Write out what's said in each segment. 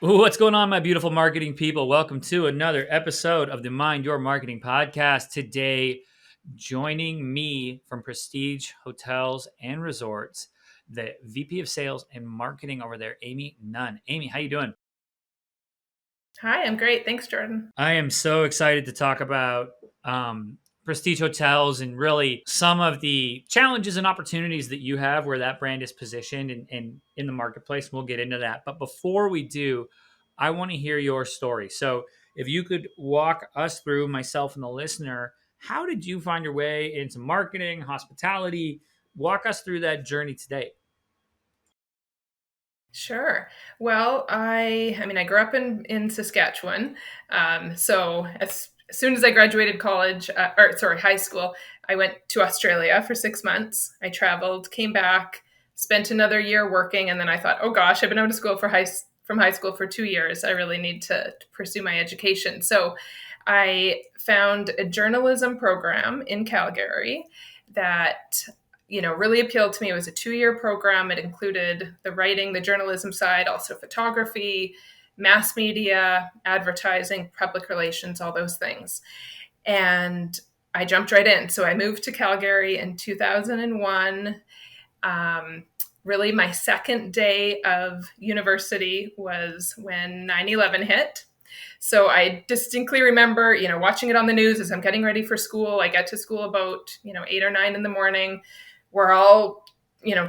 Ooh, what's going on, my beautiful marketing people? Welcome to another episode of the Mind Your Marketing podcast. Today, joining me from Prestige Hotels and Resorts, the VP of Sales and Marketing over there, Amy Nunn. Amy, how you doing? Hi, I'm great. Thanks, Jordan. I am so excited to talk about Prestige Hotels and really some of the challenges and opportunities that you have where that brand is positioned and in the marketplace. We'll get into that. But before we do, I want to hear your story. So if you could walk us through, myself and the listener, how did you find your way into marketing, hospitality? Walk us through that journey today. Sure. Well, I grew up in Saskatchewan. So as soon as I graduated college, high school, I went to Australia for 6 months. I traveled, came back, spent another year working, and then I thought, oh gosh, I've been out of school from high school for 2 years. I really need to pursue my education. So I found a journalism program in Calgary that really appealed to me. It was a 2 year program. It included the writing, the journalism side, also photography, mass media, advertising, public relations, all those things. And I jumped right in. So I moved to Calgary in 2001. Um, really, my second day of university was when 9/11 hit. So I distinctly remember, watching it on the news as I'm getting ready for school. I get to school about, 8 or 9 in the morning. We're all,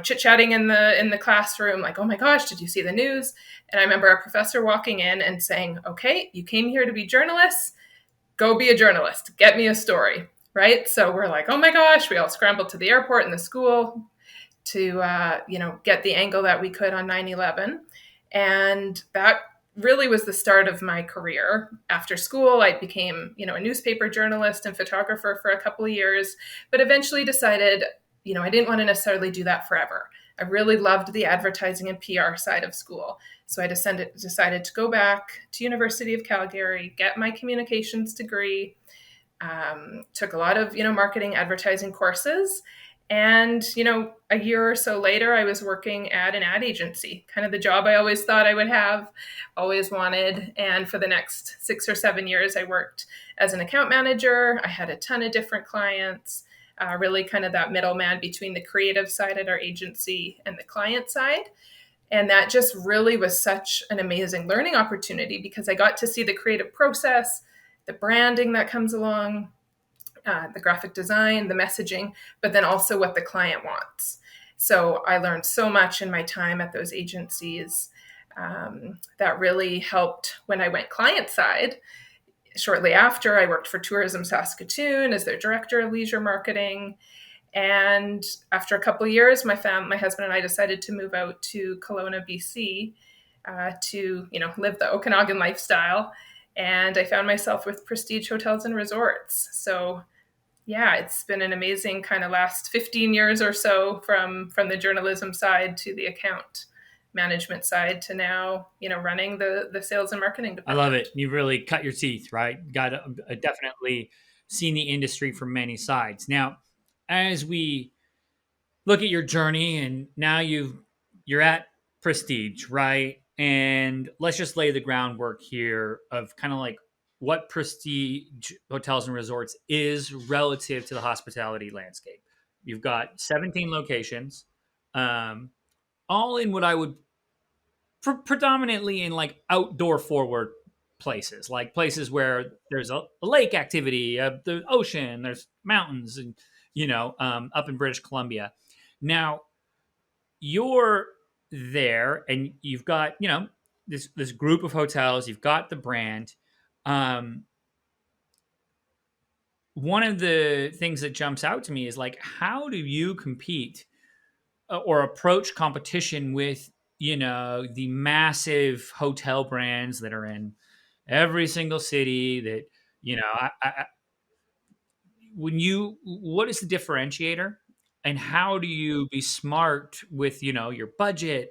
chit-chatting in the classroom, like, oh my gosh, did you see the news? And I remember our professor walking in and saying, okay, you came here to be journalists, go be a journalist, get me a story. Right. So we're like, oh my gosh, we all scrambled to the airport and the school to get the angle that we could on 9/11. And that really was the start of my career. After school, I became, a newspaper journalist and photographer for a couple of years, but eventually decided, I didn't want to necessarily do that forever. I really loved the advertising and PR side of school. So I decided to go back to University of Calgary, get my communications degree, took a lot of, marketing advertising courses. And, a year or so later, I was working at an ad agency, kind of the job I always thought I would have, always wanted. And for the next 6 or 7 years, I worked as an account manager. I had a ton of different clients, really kind of that middleman between the creative side at our agency and the client side. And that just really was such an amazing learning opportunity because I got to see the creative process, the branding that comes along, the graphic design, the messaging, but then also what the client wants. So I learned so much in my time at those agencies that really helped when I went client side. Shortly after, I worked for Tourism Saskatoon as their director of leisure marketing. And after a couple of years, my husband and I decided to move out to Kelowna, BC, to live the Okanagan lifestyle. And I found myself with Prestige Hotels and Resorts. So yeah, it's been an amazing kind of last 15 years or so from the journalism side to the account management side to now, running the sales and marketing I love it. department. You really cut your teeth, right? Got definitely seen the industry from many sides. Now, as we look at your journey and now you're at Prestige, right? And let's just lay the groundwork here of kind of like what Prestige Hotels and Resorts is relative to the hospitality landscape. You've got 17 locations, um, all in what I would predominantly in like outdoor forward places, like places where there's a lake activity, the ocean, there's mountains, and up in British Columbia. Now you're there, and you've got this group of hotels. You've got the brand. Um, One of the things that jumps out to me is like, how do you compete or approach competition with the massive hotel brands that are in every single city that when you what is the differentiator and how do you be smart with your budget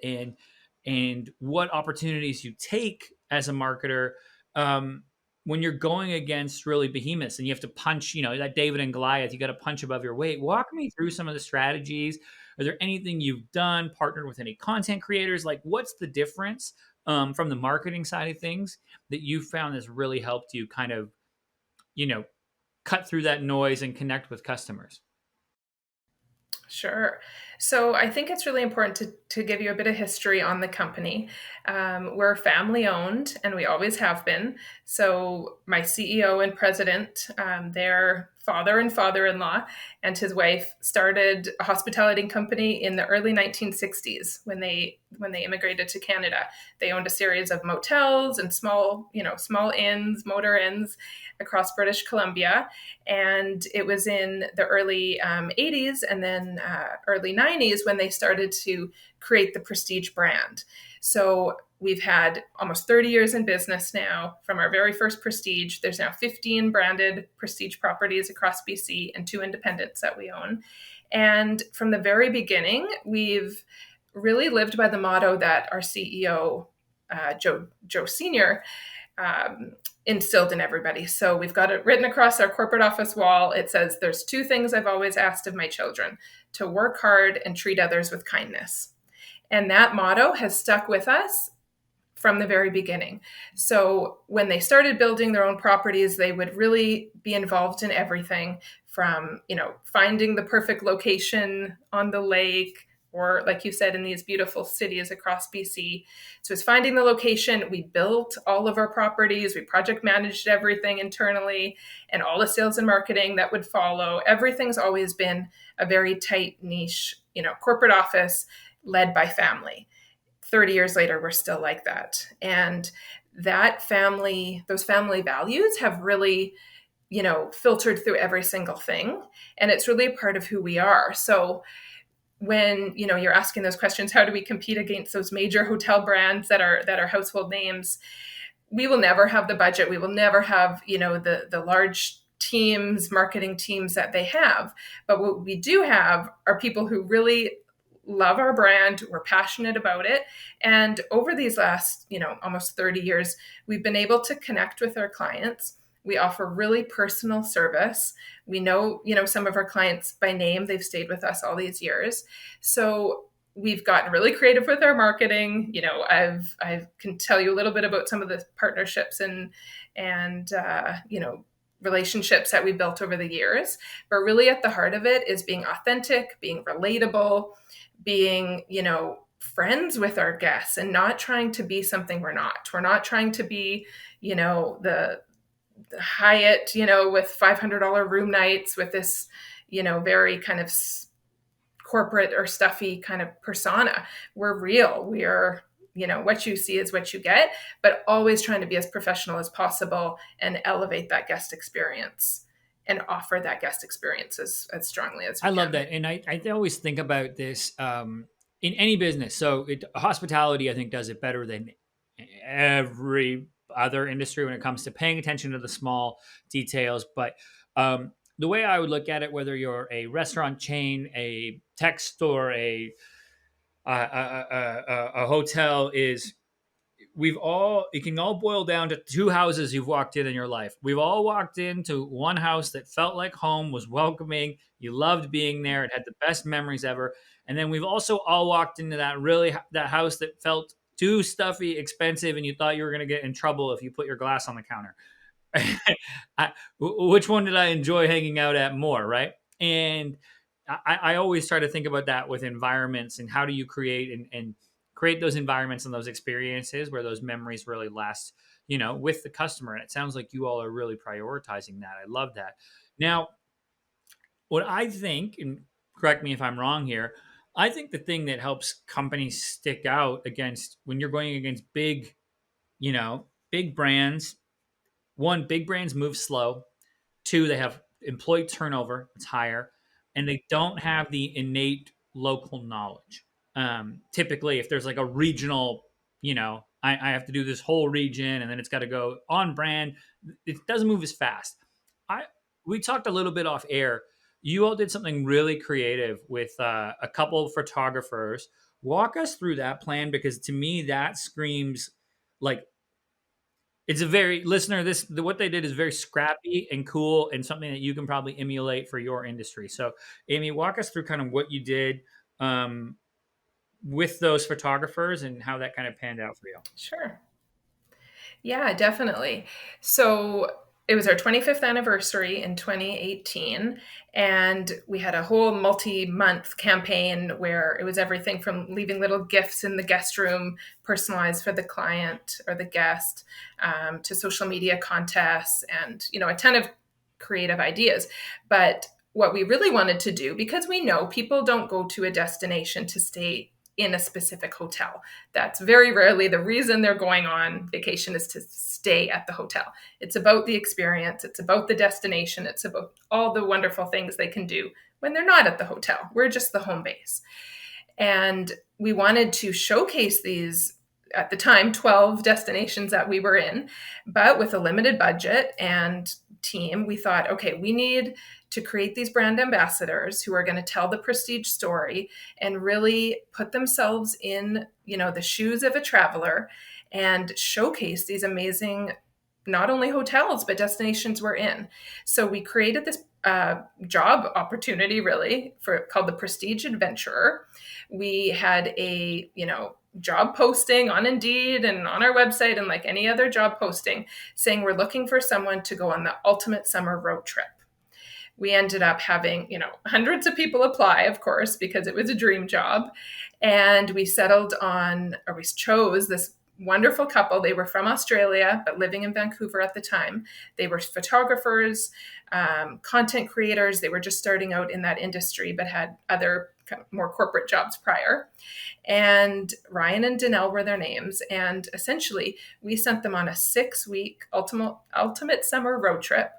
and what opportunities you take as a marketer um, when you're going against really behemoths and you have to punch that David and Goliath, you got to punch above your weight. Walk me through some of the strategies. Are there anything you've done, partnered with any content creators? Like, what's the difference from the marketing side of things that you found has really helped you kind of, you know, cut through that noise and connect with customers? Sure. So I think it's really important to give you a bit of history on the company. We're family owned and we always have been. So my CEO and president, their father and father-in-law and his wife started a hospitality company in the early 1960s when they immigrated to Canada. They owned a series of motels and small inns, motor inns across British Columbia, and it was in the early 80s and then early 90s when they started to create the Prestige brand. So we've had almost 30 years in business now from our very first Prestige. There's now 15 branded Prestige properties across BC and 2 independents that we own. And from the very beginning, we've really lived by the motto that our CEO, Joe Sr., um, instilled in everybody. So we've got it written across our corporate office wall. It says, "There's 2 things I've always asked of my children: to work hard and treat others with kindness." And that motto has stuck with us from the very beginning. So when they started building their own properties, they would really be involved in everything from, finding the perfect location on the lake, or like you said, in these beautiful cities across BC. So it's finding the location. We built all of our properties. We project managed everything internally, and all the sales and marketing that would follow. Everything's always been a very tight niche, corporate office led by family. 30 years later, we're still like that. And those family values have really, filtered through every single thing. And it's really a part of who we are. So when, you're asking those questions, how do we compete against those major hotel brands that are household names? We will never have the budget. We will never have, the large teams, marketing teams that they have. But what we do have are people who really love our brand. We're passionate about it. And over these last, almost 30 years, we've been able to connect with our clients. We offer really personal service. We know, some of our clients by name. They've stayed with us all these years. So we've gotten really creative with our marketing. I can tell you a little bit about some of the partnerships and relationships that we built over the years. But really at the heart of it is being authentic, being relatable, being, friends with our guests, and not trying to be something we're not. We're not trying to be, the Hyatt, with $500 room nights with this, very kind of corporate or stuffy kind of persona. We're real. We are, what you see is what you get, but always trying to be as professional as possible and elevate that guest experience and offer that guest experience as strongly as I we love can. that. And I always think about this in any business. So hospitality, I think, does it better than every other industry when it comes to paying attention to the small details. But the way I would look at it, whether you're a restaurant chain, a tech store, a hotel, is it can all boil down to 2 houses you've walked in your life. We've all walked into one house that felt like home, was welcoming, you loved being there, it had the best memories ever. And then we've also all walked into that house that felt too stuffy, expensive, and you thought you were going to get in trouble if you put your glass on the counter. Which one did I enjoy hanging out at more, right? And I always try to think about that with environments, and how do you create and create those environments and those experiences where those memories really last, with the customer. And it sounds like you all are really prioritizing that. I love that. Now, what I think, and correct me if I'm wrong here, I think the thing that helps companies stick out against when you're going against big brands, one, big brands move slow. Two, they have employee turnover, it's higher, and they don't have the innate local knowledge. Typically, if there's like a regional, I have to do this whole region and then it's got to go on brand, it doesn't move as fast. I We talked a little bit off air. You all did something really creative with a couple of photographers. Walk us through that plan, because to me that screams like it's a very listener. What they did is very scrappy and cool, and something that you can probably emulate for your industry. So, Amy, walk us through kind of what you did, um, with those photographers and how that kind of panned out for you. Sure. Yeah, definitely. So it was our 25th anniversary in 2018, and we had a whole multi-month campaign where it was everything from leaving little gifts in the guest room, personalized for the client or the guest, to social media contests, and a ton of creative ideas. But what we really wanted to do, because we know people don't go to a destination to stay in a specific hotel. That's very rarely the reason they're going on vacation, is to stay at the hotel. It's about the experience, it's about the destination, it's about all the wonderful things they can do when they're not at the hotel. We're just the home base. And we wanted to showcase these, at the time, 12 destinations that we were in, but with a limited budget and team. We thought, okay, we need to create these brand ambassadors who are going to tell the prestige story and really put themselves in, the shoes of a traveler and showcase these amazing, not only hotels but destinations we're in. So we created this job opportunity, really, for called the Prestige Adventurer. We had a job posting on Indeed and on our website, and like any other job posting, saying we're looking for someone to go on the ultimate summer road trip. We ended up having hundreds of people apply, of course, because it was a dream job. And we settled on, or we chose this wonderful couple. They were from Australia but living in Vancouver at the time. They were photographers, content creators. They were just starting out in that industry but had other more corporate jobs prior. And Ryan and Danelle were their names. And essentially, we sent them on a 6-week ultimate summer road trip,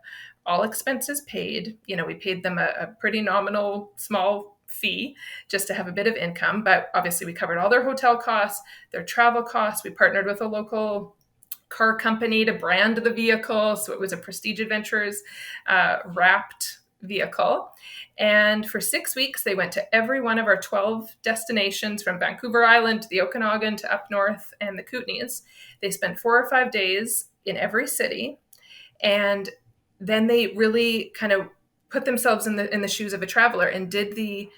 all expenses paid. We paid them a pretty nominal small fee just to have a bit of income. But obviously, we covered all their hotel costs, their travel costs. We partnered with a local car company to brand the vehicle. So it was a Prestige Adventures wrapped vehicle. And for 6 weeks, they went to every one of our 12 destinations, from Vancouver Island to the Okanagan to up north and the Kootenays. They spent 4 or 5 days in every city. And then they really kind of put themselves in the shoes of a traveler and did the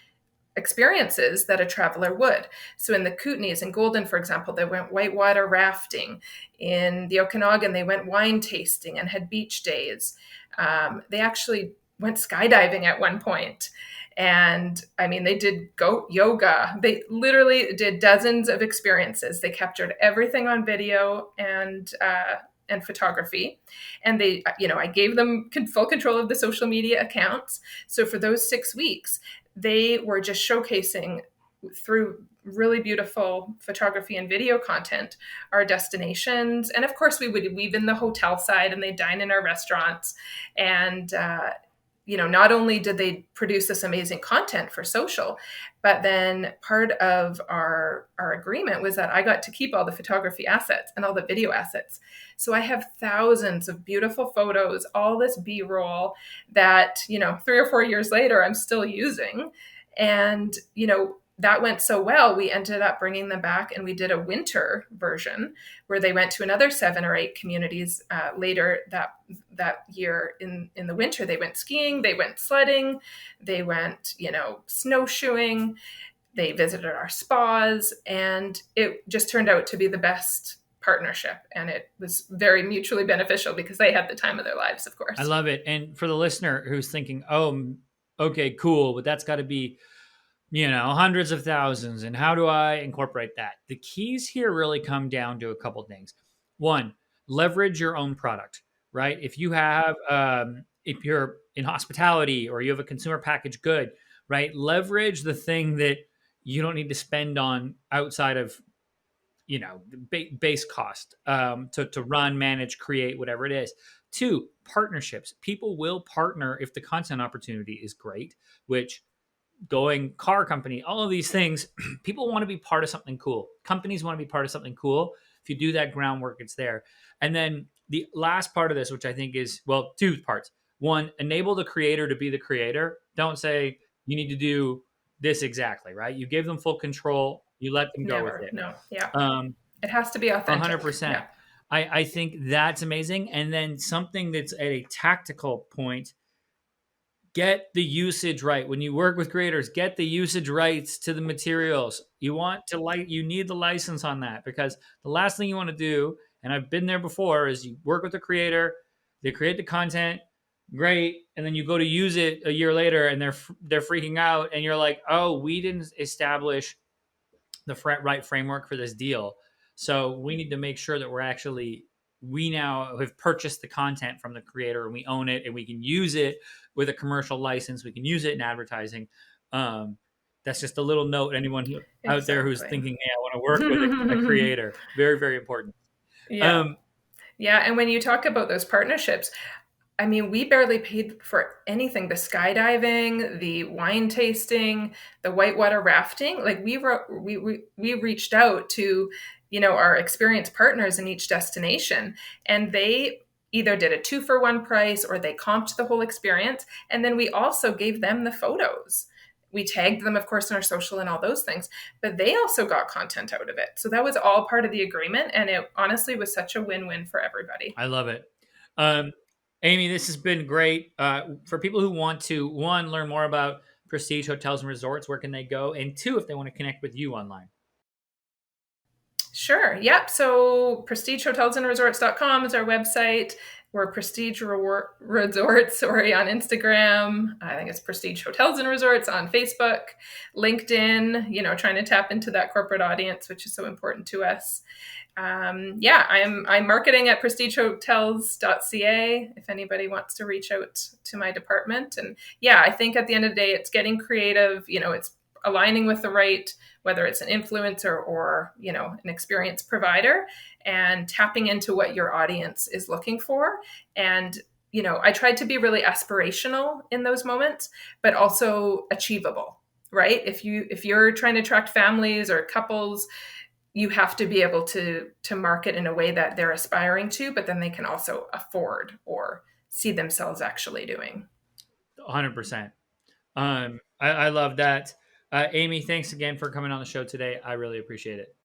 experiences that a traveler would. So in the Kootenays and Golden, for example, they went whitewater rafting. In the Okanagan, they went wine tasting and had beach days. They actually went skydiving at one point. And I mean, they did goat yoga. They literally did dozens of experiences. They captured everything on video and photography. And they, I gave them full control of the social media accounts. So for those 6 weeks, they were just showcasing through really beautiful photography and video content our destinations. And of course, we would weave in the hotel side, and they dine in our restaurants. And not only did they produce this amazing content for social, but then part of our agreement was that I got to keep all the photography assets and all the video assets. So I have thousands of beautiful photos, all this B-roll that, 3 or 4 years later, I'm still using. And, that went so well, we ended up bringing them back, and we did a winter version where they went to another 7 or 8 communities later that year. In the winter, they went skiing, they went sledding, they went snowshoeing, they visited our spas, and it just turned out to be the best partnership. And it was very mutually beneficial because they had the time of their lives, of I course. love it. And for the listener who's thinking, oh, okay, cool, but that's got to be, hundreds of thousands. And how do I incorporate that? The keys here really come down to a couple things. One, leverage your own product, right? If you're in hospitality or you have a consumer packaged good, right? Leverage the thing that you don't need to spend on outside of base cost to run, manage, create, whatever it is. Two, partnerships. People will partner if the content opportunity is great, which going car company, all of these things, people want to be part of something cool. Companies want to be part of something cool. If you do that groundwork, it's there. And then the last part of this, which I think is, well, two parts. One, enable the creator to be the creator. Don't say you need to do this exactly, right? You give them full control. You let them go with Never, it. no, yeah. Um, It has to be authentic. 100%. Yeah. I think that's amazing. And then something that's at a tactical point, get the usage right. When you work with creators, get the usage rights to the materials. You need the license on that, because the last thing you want to do, and I've been there before, is you work with the creator, they create the content, great, and then you go to use it a year later and they're freaking out, and you're like, "Oh, we didn't establish the right framework for this deal. So we need to make sure that we now have purchased the content from the creator and we own it and we can use it with a commercial license. We can use it in advertising." Um, that's just a little note. Anyone out there who's Exactly. thinking, "Hey, I want to work with a creator," very, very important. Yeah. Um, Yeah. And when you talk about those partnerships, I mean, we barely paid for anything. The skydiving, the wine tasting, the whitewater rafting. Like we reached out to, our experienced partners in each destination, and they either did a 2 for 1 price or they comped the whole experience. And then we also gave them the photos. We tagged them, of course, in our social and all those things, but they also got content out of it. So that was all part of the agreement. And it honestly was such a win-win for everybody. I love it. Um, Amy, this has been great. For people who want to, one, learn more about Prestige Hotels and Resorts, where can they go? And two, if they want to connect with you online. Sure. Yep. So prestigehotelsandresorts.com is our website. We're Resorts, sorry, on Instagram. I think it's Prestige Hotels and Resorts on Facebook, LinkedIn, trying to tap into that corporate audience, which is so important to us. Yeah, I'm marketing at prestigehotels.ca if anybody wants to reach out to my department. And yeah, I think at the end of the day, it's getting creative. It's aligning with the right, whether it's an influencer or an experienced provider, and tapping into what your audience is looking for. And I tried to be really aspirational in those moments, but also achievable, right? If you're trying to attract families or couples, you have to be able to market in a way that they're aspiring to, but then they can also afford or see themselves actually doing. 100%. I love that. Amy, thanks again for coming on the show today. I really appreciate it.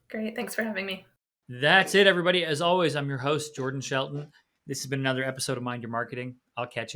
Great. Thanks for having me. That's it, everybody. As always, I'm your host, Jordan Shelton. This has been another episode of Mind Your Marketing. I'll catch you.